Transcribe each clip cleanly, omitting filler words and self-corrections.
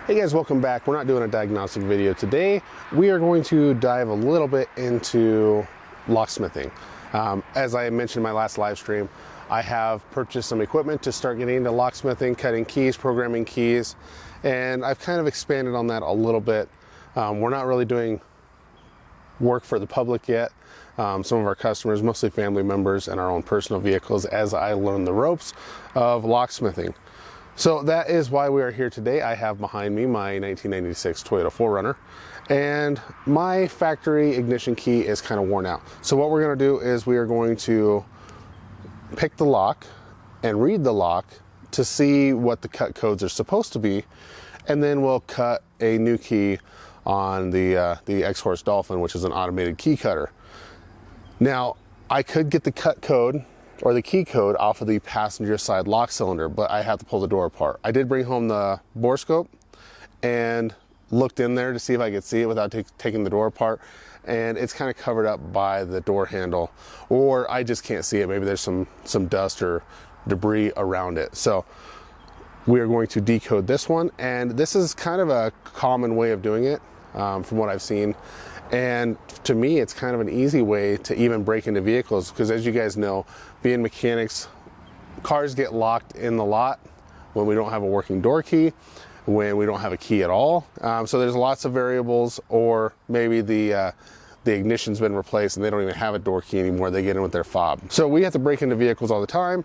Hey guys, welcome back. We're not doing a diagnostic video today. We are going to dive a little bit into locksmithing. As I mentioned in my last live stream, I have purchased some equipment to start getting into locksmithing, cutting keys, programming keys, and I've kind of expanded on that a little bit. We're not really doing work for the public yet. Some of our customers, mostly family members and our own personal vehicles, as I learn the ropes of locksmithing. So that is why we are here today. I have behind me my 1996 Toyota 4runner, and my factory ignition key is kind of worn out. So what we're going to do is we are going to pick the lock and read the lock to see what the cut codes are supposed to be, and then we'll cut a new key on the X-Horse Dolphin, which is an automated key cutter. Now, I could get the cut code or the key code off of the passenger side lock cylinder, but I have to pull the door apart. I did bring home the bore scope and looked in there to see if I could see it without taking the door apart, and it's kind of covered up by the door handle, or I just can't see it. Maybe there's some dust or debris around it. So we are going to decode this one, and this is kind of a common way of doing it from what I've seen. And to me, it's kind of an easy way to even break into vehicles, because as you guys know, being mechanics, cars get locked in the lot when we don't have a working door key, when we don't have a key at all. So there's lots of variables, or maybe the ignition's been replaced and they don't even have a door key anymore. They get in with their fob. So we have to break into vehicles all the time.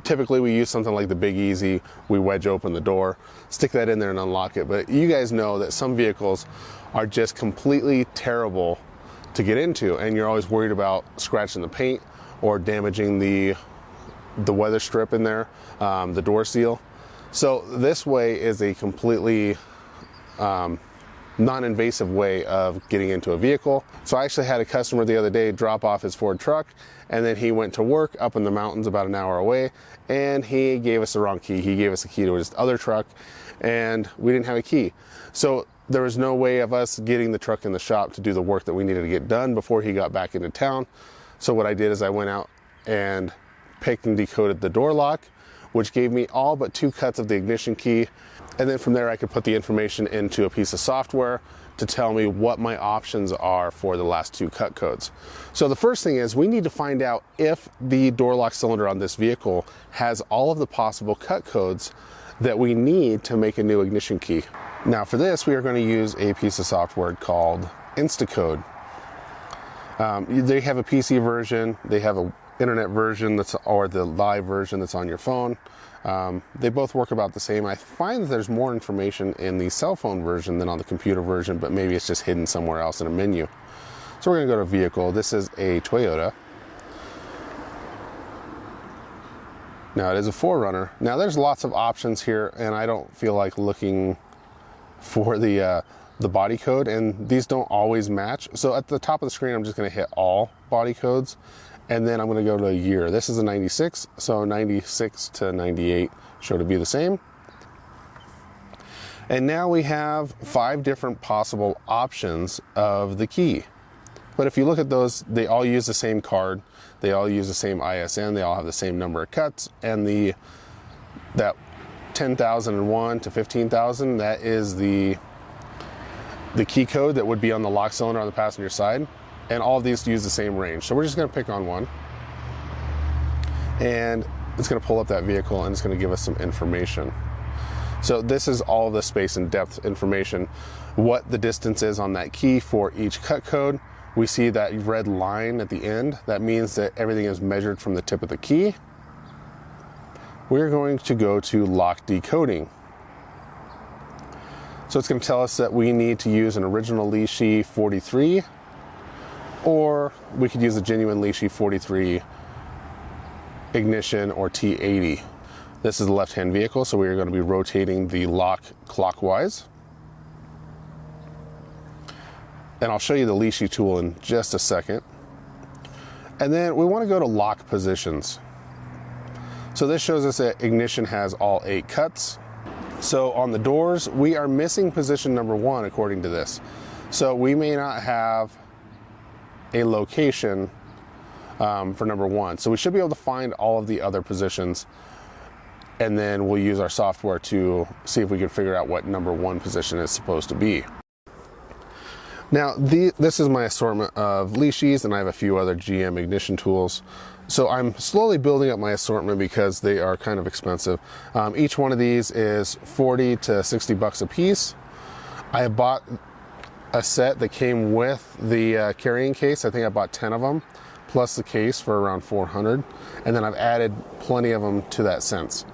Typically we use something like the Big Easy. We wedge open the door, stick that in there and unlock it. But you guys know that some vehicles are just completely terrible to get into, and you're always worried about scratching the paint or damaging the weather strip in there, the door seal. So this way is a completely non-invasive way of getting into a vehicle. So I actually had a customer the other day drop off his Ford truck, and then he went to work up in the mountains about an hour away, and he gave us the wrong key. He gave us a key to his other truck, and we didn't have a key. So there was no way of us getting the truck in the shop to do the work that we needed to get done before he got back into town. So what I did is I went out and picked and decoded the door lock, which gave me all but 2 cuts of the ignition key. And then from there I could put the information into a piece of software to tell me what my options are for the last 2 cut codes. So the first thing is we need to find out if the door lock cylinder on this vehicle has all of the possible cut codes that we need to make a new ignition key. Now for this, we are going to use a piece of software called InstaCode. They have a PC version, they have an internet version or the live version that's on your phone. They both work about the same. I find that there's more information in the cell phone version than on the computer version, but maybe it's just hidden somewhere else in a menu. So we're going to go to vehicle. This is a Toyota. Now it is a 4runner. Now there's lots of options here, and I don't feel like looking for the body code, and these don't always match. So at the top of the screen, I'm just going to hit all body codes, and then I'm going to go to a year. This is a 96, so 96 to 98 show to be the same. And now we have 5 different possible options of the key. But if you look at those, they all use the same card, they all use the same ISN, they all have the same number of cuts, and that 10,001 to 15,000, that is the key code that would be on the lock cylinder on the passenger side, and all of these use the same range. So we're just going to pick on one, and it's going to pull up that vehicle and it's going to give us some information. So this is all the space and depth information, what the distance is on that key for each cut code. We see that red line at the end. That means that everything is measured from the tip of the key. We're going to go to lock decoding. So it's going to tell us that we need to use an original Lishi 43, or we could use a genuine Lishi 43 ignition or T80. This is the left-hand vehicle, so we are going to be rotating the lock clockwise. And I'll show you the Lishi tool in just a second. And then we want to go to lock positions. So this shows us that ignition has all 8 cuts. So on the doors, we are missing position number 1 according to this. So we may not have a location for number 1. So we should be able to find all of the other positions and then we'll use our software to see if we can figure out what number 1 position is supposed to be. Now, this is my assortment of Lishis, and I have a few other GM ignition tools. So I'm slowly building up my assortment because they are kind of expensive. Each one of these is 40 to 60 bucks a piece. I bought a set that came with the carrying case. I think I bought 10 of them, plus the case for around 400. And then I've added plenty of them to that since.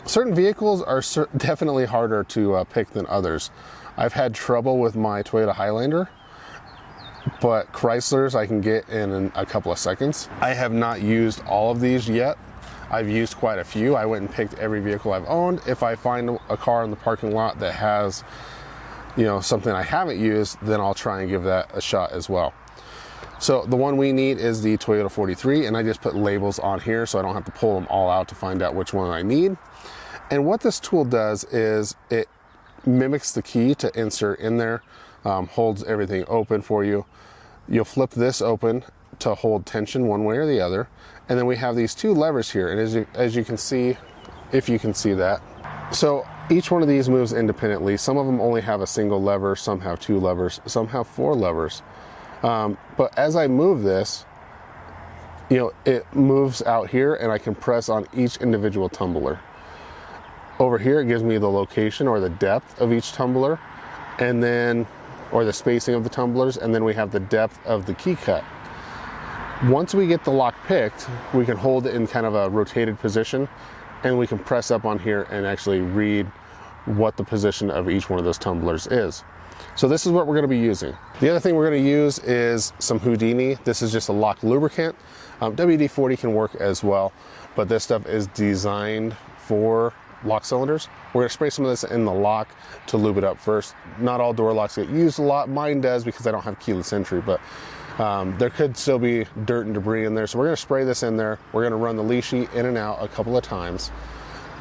Certain vehicles are definitely harder to pick than others. I've had trouble with my Toyota Highlander, but Chryslers I can get in a couple of seconds. I have not used all of these yet. I've used quite a few. I went and picked every vehicle I've owned. If I find a car in the parking lot that has, you know, something I haven't used, then I'll try and give that a shot as well. So the one we need is the Toyota 43, and I just put labels on here so I don't have to pull them all out to find out which one I need. And what this tool does is it mimics the key to insert in there, holds everything open for you. You'll flip this open to hold tension one way or the other, and then we have these 2 levers here, and as you can see, if you can see that, so each one of these moves independently. Some of them only have a single lever, some have 2 levers, some have 4 levers. But as I move this, you know, it moves out here, and I can press on each individual tumbler. Over here, it gives me the location or the depth of each tumbler, and then, or the spacing of the tumblers, and then we have the depth of the key cut. Once we get the lock picked, we can hold it in kind of a rotated position, and we can press up on here and actually read what the position of each one of those tumblers is. So this is what we're going to be using. The other thing we're going to use is some Houdini. This is just a lock lubricant. WD-40 can work as well, but this stuff is designed for lock cylinders. We're going to spray some of this in the lock to lube it up first. Not all door locks get used a lot. Mine does because I don't have keyless entry, but there could still be dirt and debris in there. So we're going to spray this in there. We're going to run the Lishi in and out a couple of times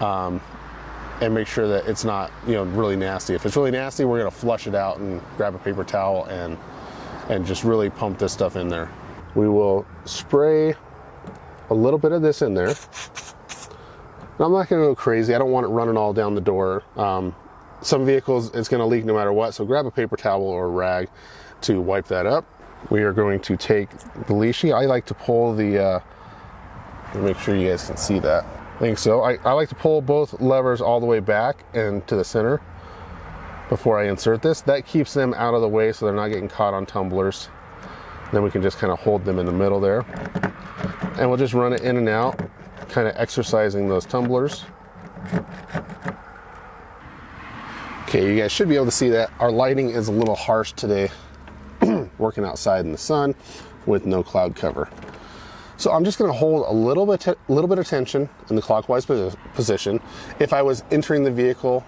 and make sure that it's not, you know, really nasty. If it's really nasty, we're going to flush it out and grab a paper towel and just really pump this stuff in there. We will spray a little bit of this in there. I'm not going to go crazy. I don't want it running all down the door. Some vehicles, it's going to leak no matter what, so grab a paper towel or a rag to wipe that up. We are going to take the Lishi. I like to pull the, make sure you guys can see that. I think so. I like to pull both levers all the way back and to the center before I insert this. That keeps them out of the way so they're not getting caught on tumblers. Then we can just kind of hold them in the middle there. And we'll just run it in and out, kind of exercising those tumblers. Okay, you guys should be able to see that. Our lighting is a little harsh today, working outside in the sun with no cloud cover. So I'm just going to hold a little bit of tension in the clockwise position. If I was entering the vehicle,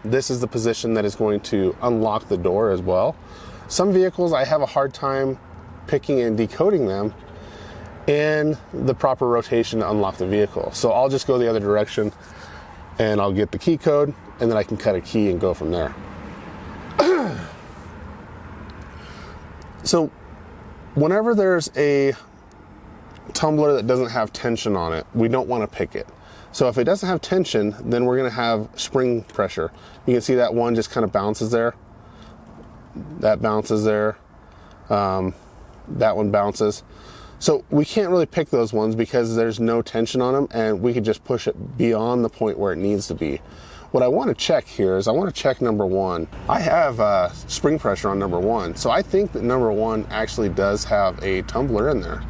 this is the position that is going to unlock the door as well. Some vehicles, I have a hard time picking and decoding them in the proper rotation to unlock the vehicle. So I'll just go the other direction and I'll get the key code, and then I can cut a key and go from there. So whenever there's a tumbler that doesn't have tension on it, we don't want to pick it. So if it doesn't have tension, then we're going to have spring pressure. You can see that one just kind of bounces there. That bounces there. That one bounces. So we can't really pick those ones because there's no tension on them, and we could just push it beyond the point where it needs to be. What I want to check here is I want to check number 1. I have spring pressure on number 1, so I think that number 1 actually does have a tumbler in there.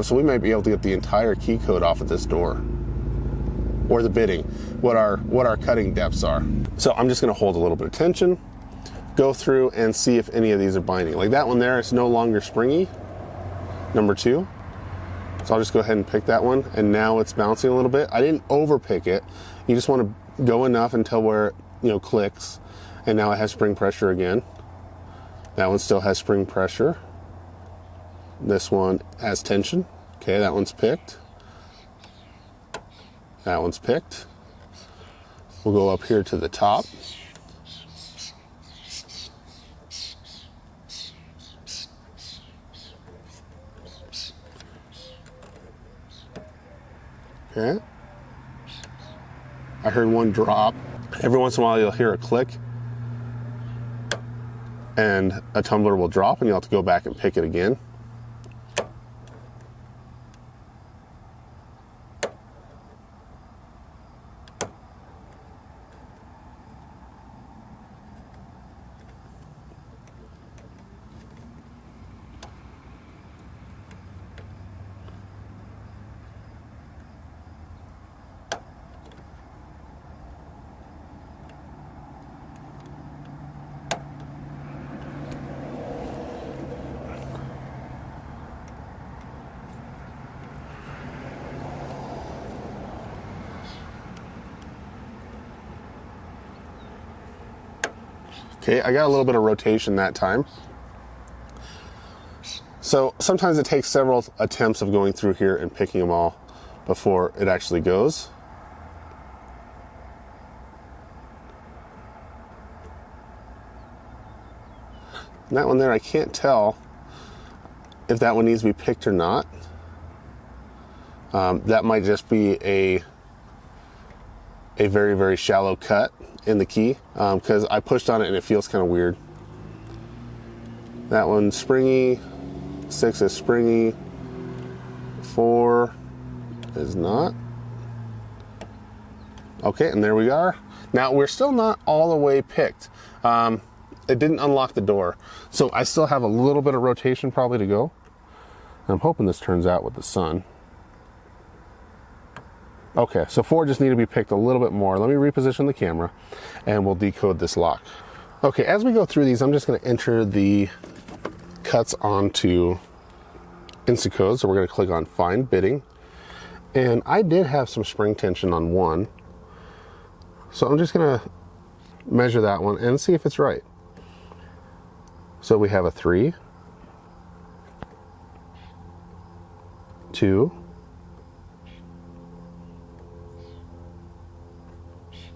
So we might be able to get the entire key code off of this door, or the bitting, what our cutting depths are. So I'm just going to hold a little bit of tension, go through and see if any of these are binding. Like that one there, it's no longer springy, number 2. So I'll just go ahead and pick that one, and now it's bouncing a little bit. I didn't over pick it. You just want to go enough until where it, you know, clicks, and now it has spring pressure again. That one still has spring pressure. This one has tension. Okay, that one's picked. That one's picked. We'll go up here to the top. Okay. I heard one drop. Every once in a while you'll hear a click and a tumbler will drop and you'll have to go back and pick it again. Okay, I got a little bit of rotation that time. So sometimes it takes several attempts of going through here and picking them all before it actually goes. And that one there, I can't tell if that one needs to be picked or not. That might just be a very, very shallow cut in the key, because I pushed on it and it feels kind of weird. That one's springy, 6 is springy, 4 is not. Okay, and there we are. Now we're still not all the way picked. It didn't unlock the door, so I still have a little bit of rotation probably to go. I'm hoping this turns out with the sun. Okay, so 4 just need to be picked a little bit more. Let me reposition the camera and we'll decode this lock. Okay, as we go through these, I'm just going to enter the cuts onto InstaCode. So we're going to click on Find Bidding. And I did have some spring tension on one. So I'm just going to measure that one and see if it's right. So we have a 3, 2,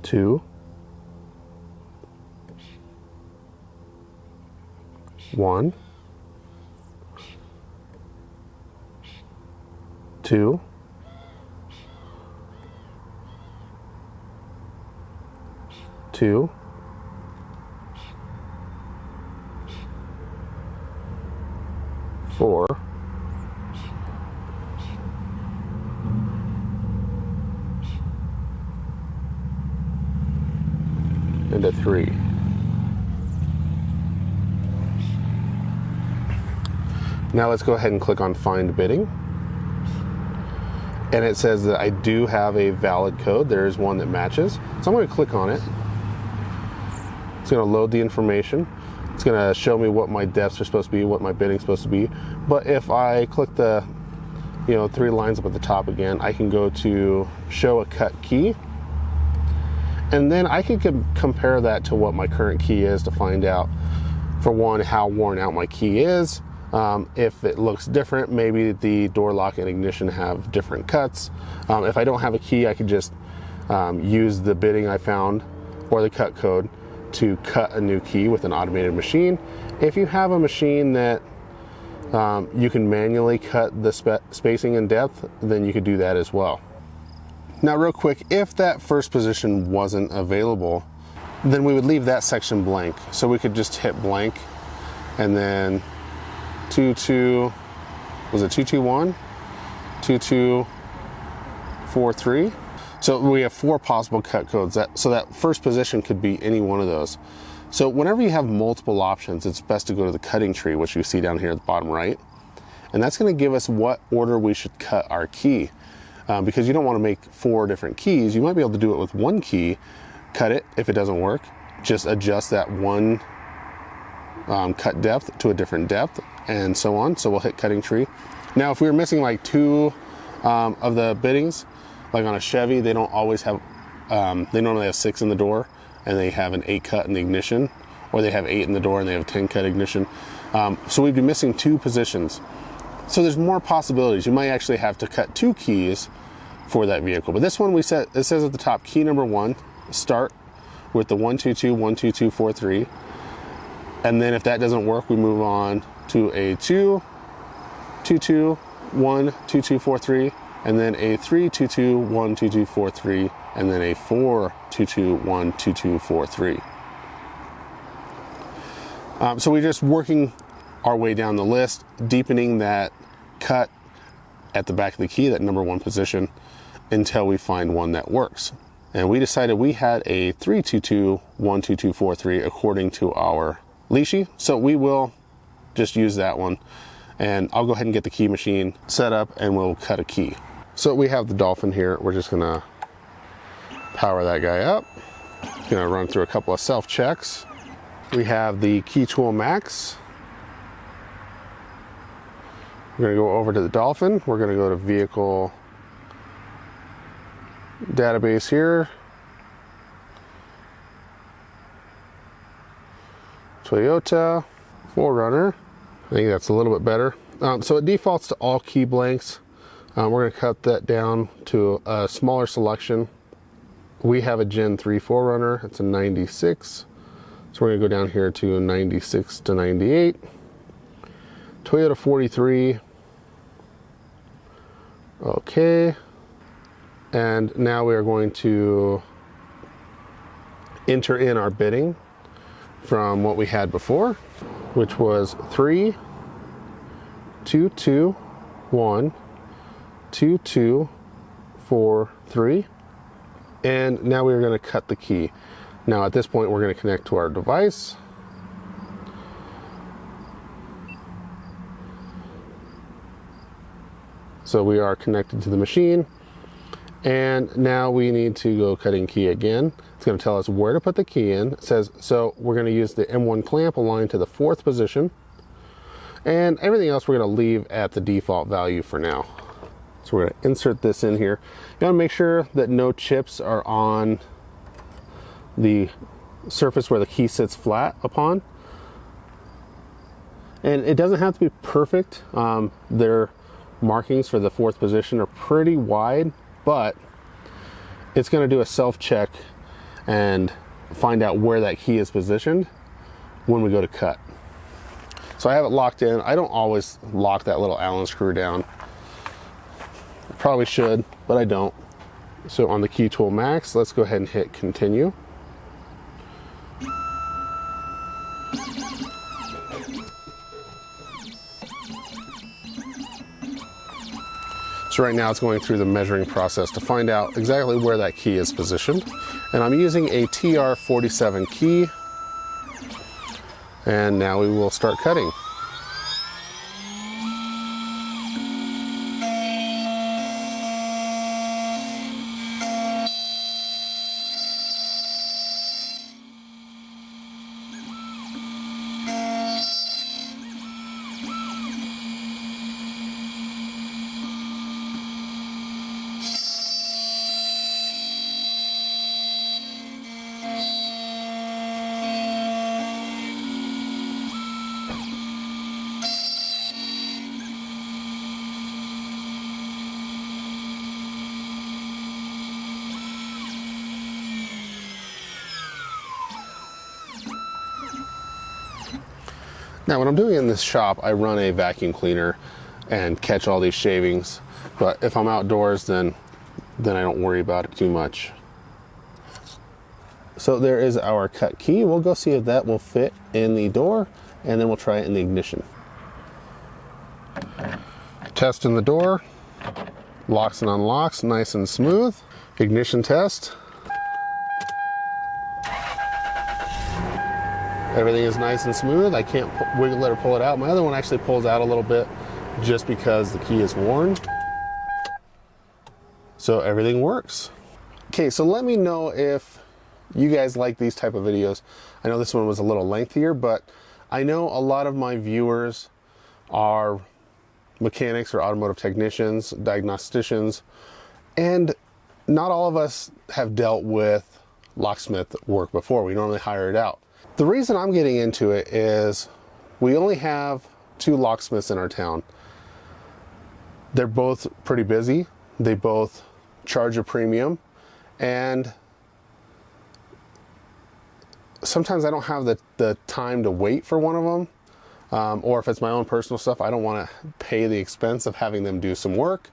2, 1, 2, 2, 4, and a 3. Now let's go ahead and click on Find Bidding. And it says that I do have a valid code. There is one that matches. So I'm going to click on it. It's going to load the information. It's going to show me what my depths are supposed to be, what my bidding's supposed to be. But if I click the 3 lines up at the top again, I can go to Show a Cut Key. And then I can compare that to what my current key is to find out, for one, how worn out my key is. If it looks different, maybe the door lock and ignition have different cuts. If I don't have a key, I could just use the bidding I found or the cut code to cut a new key with an automated machine. If you have a machine that you can manually cut the spacing and depth, then you could do that as well. Now real quick, if that first position wasn't available, then we would leave that section blank. So we could just hit blank and then 22, was it 221? 2243. So we have 4 possible cut codes. So that first position could be any one of those. So whenever you have multiple options, it's best to go to the cutting tree, which you see down here at the bottom right. And that's going to give us what order we should cut our key. Because you don't want to make 4 different keys. You might be able to do it with one key, cut it. If it doesn't work, just adjust that one cut depth to a different depth, and so on. So we'll hit cutting tree. Now if we were missing like 2 of the biddings, like on a Chevy, they don't always have, they normally have 6 in the door and they have an 8 cut in the ignition, or they have 8 in the door and they have 10 cut ignition. So we'd be missing 2 positions. So there's more possibilities. You might actually have to cut 2 keys for that vehicle. But this one, it says at the top, key number 1, start with the 122, 12243. And then if that doesn't work, we move on to a 2, 22, 1, 2243, and then a 3, 22, 1, 2243, and then a 4-2-2-1-2-2-4-3. So we're just working our way down the list, deepening that cut at the back of the key, that number 1 position, until we find one that works. And we decided we had a 3-2-2-1-2-2-4-3 according to our Lishi, so we will just use that one. And I'll go ahead and get the key machine set up and we'll cut a key. So we have the Dolphin here. We're just gonna power that guy up. Gonna run through a couple of self checks. We have the Key Tool Max. We're gonna go over to the Dolphin. We're gonna go to Vehicle Database here. Toyota 4runner. I think that's a little bit better. So it defaults to all key blanks. We're going to cut that down to a smaller selection. We have a Gen 3 4runner. It's a 96. So we're going to go down here to 96 to 98. Toyota 43. Okay. And now we are going to enter in our bidding from what we had before, which was 3-2-2-1-2-2-4-3. And now we're going to cut the key. Now at this point we're going to connect to our device. So we are connected to the machine. And now we need to go cutting key again. It's going to tell us where to put the key in. It says, so we're going to use the M1 clamp aligned to the 4th position. And everything else we're going to leave at the default value for now. So we're going to insert this in here. You want to make sure that no chips are on the surface where the key sits flat upon. And it doesn't have to be perfect. Their markings for the 4th position are pretty wide, but it's going to do a self-check and find out where that key is positioned when we go to cut. So I have it locked in. I don't always lock that little Allen screw down. I probably should, but I don't. So on the Key Tool Max, let's go ahead and hit continue. So right now it's going through the measuring process to find out exactly where that key is positioned. And I'm using a TR47 key. And now we will start cutting. Now when I'm doing it in this shop, I run a vacuum cleaner and catch all these shavings. But if I'm outdoors, then I don't worry about it too much. So there is our cut key. We'll go see if that will fit in the door, and then we'll try it in the ignition. Test in the door. Locks and unlocks, nice and smooth. Ignition test. Everything is nice and smooth. I can't wiggle it or pull it out. My other one actually pulls out a little bit just because the key is worn. So everything works. Okay, so let me know if you guys like these type of videos. I know this one was a little lengthier, but I know a lot of my viewers are mechanics or automotive technicians, diagnosticians, and not all of us have dealt with locksmith work before. We normally hire it out. The reason I'm getting into it is we only have 2 locksmiths in our town. They're both pretty busy. They both charge a premium, and sometimes I don't have the time to wait for one of them. Or if it's my own personal stuff, I don't want to pay the expense of having them do some work,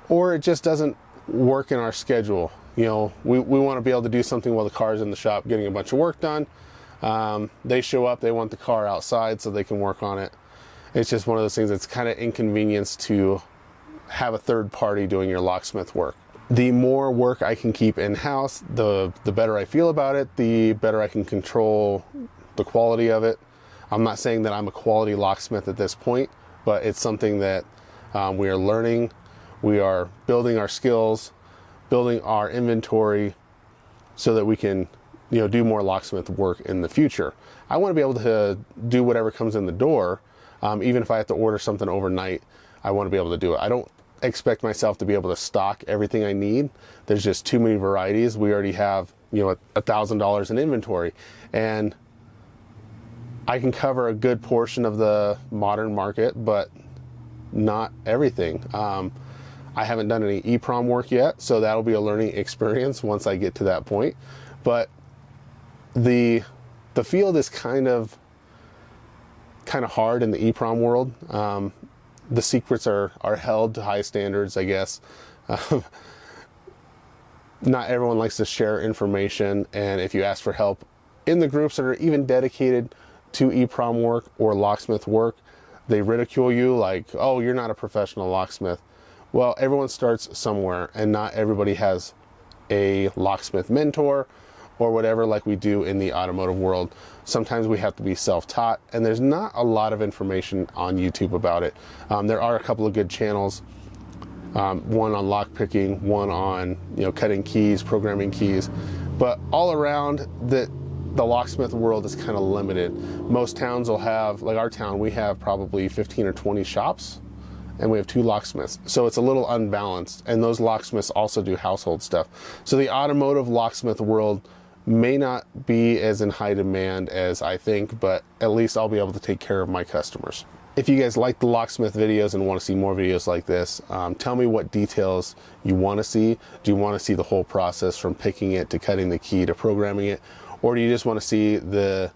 or it just doesn't work in our schedule you know, we want to be able to do something while the car's in the shop getting a bunch of work done. They show up, they want the car outside so they can work on it. It's just one of those things that's kind of inconvenience to have a third party doing your locksmith work. The more work I can keep in-house, the better I feel about it, the better I can control the quality of it. I'm not saying that I'm a quality locksmith at this point, but it's something that we are learning. We are building our skills, building our inventory so that we can, you know, do more locksmith work in the future. I want to be able to do whatever comes in the door. Even if I have to order something overnight, I want to be able to do it. I don't expect myself to be able to stock everything I need. There's just too many varieties. We already have, you know, $1,000 in inventory, and I can cover a good portion of the modern market, but not everything. I haven't done any EEPROM work yet, so that'll be a learning experience once I get to that point. But the field is kind of hard in the EEPROM world. The secrets are held to high standards, I guess. Not everyone likes to share information, and if you ask for help in the groups that are even dedicated to EEPROM work or locksmith work, they ridicule you like, oh, you're not a professional locksmith. Well, everyone starts somewhere, and not everybody has a locksmith mentor or whatever like we do in the automotive world. Sometimes we have to be self-taught, and there's not a lot of information on YouTube about it. There are a couple of good channels, one on lock picking, one on, you know, cutting keys, programming keys, but all around the locksmith world is kind of limited. Most towns will have, like our town, we have probably 15 or 20 shops, and we have 2 locksmiths. So it's a little unbalanced, and those locksmiths also do household stuff. So the automotive locksmith world may not be as in high demand as I think, but at least I'll be able to take care of my customers. If you guys like the locksmith videos and want to see more videos like this, tell me what details you want to see. Do you want to see the whole process from picking it to cutting the key to programming it? Or do you just want to see the,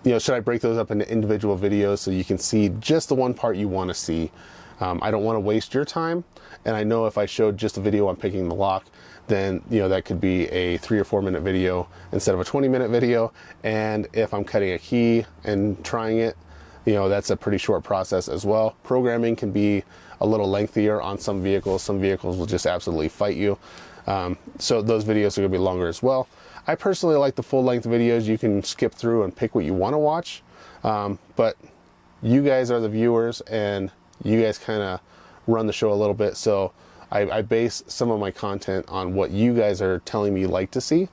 you know, should I break those up into individual videos so you can see just the one part you want to see? I don't want to waste your time, and I know if I showed just a video on picking the lock, then, you know, that could be a 3 or 4 minute video instead of a 20-minute video. And if I'm cutting a key and trying it, you know, that's a pretty short process as well. Programming can be a little lengthier on some vehicles. Some vehicles will just absolutely fight you. So those videos are going to be longer as well. I personally like the full-length videos. You can skip through and pick what you want to watch. But you guys are the viewers, and you guys kind of run the show a little bit. So I base some of my content on what you guys are telling me you like to see.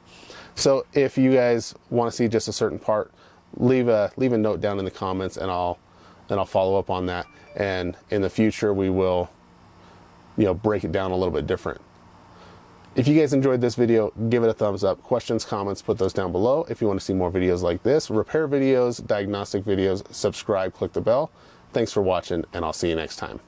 So if you guys want to see just a certain part, leave a note down in the comments, and I'll follow up on that. And in the future, we will, you know, break it down a little bit different. If you guys enjoyed this video, give it a thumbs up. Questions, comments, put those down below. If you want to see more videos like this, repair videos, diagnostic videos, subscribe, click the bell. Thanks for watching, and I'll see you next time.